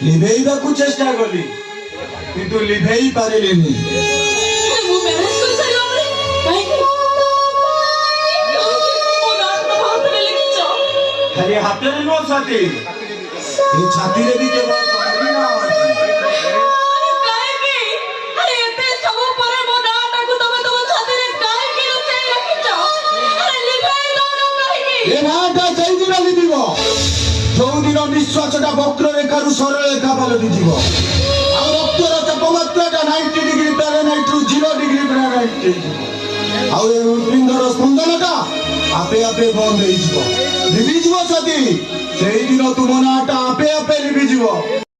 ଲିଭେଇବାକୁ ଚେଷ୍ଟା କଲି କିନ୍ତୁ ଲିଭେଇ ପାରିଲିନି। ଖାଲି ହାତରେ ନୁହଁ ଛାତି, ଏ ଛାତିରେ ବି କେବଳ ତମରି ନାଁ ଅଛି। ଏ ନାଁଟା ସେଇଦିନ ଲିଭିବ ଯୋଉଦିନ ନିଶ୍ୱାସଟା ବକ୍ରରେଖାରୁ ସରଳରେଖା ପାଲଟିଯିବ, ଆଉ ରକ୍ତର ତାପମାତ୍ରାଟା 90 ଡିଗ୍ରୀ ଫାରେନହାଇଟରୁ 0 ଡିଗ୍ରୀ ଫାରେନହାଇଟ ହେଇଯିବ, ଆଉ ଏ ହୃଦପିଣ୍ଡର ସ୍ପନ୍ଦନଟା ଆପେ ଆପେ ବନ୍ଦ ହେଇଯିବ, ଲିଭିଯିବ ଛାତି। ସେଇଦିନ ତୁମ ନାଁଟା ଆପେ ଆପେ ଲିଭିଯିବ।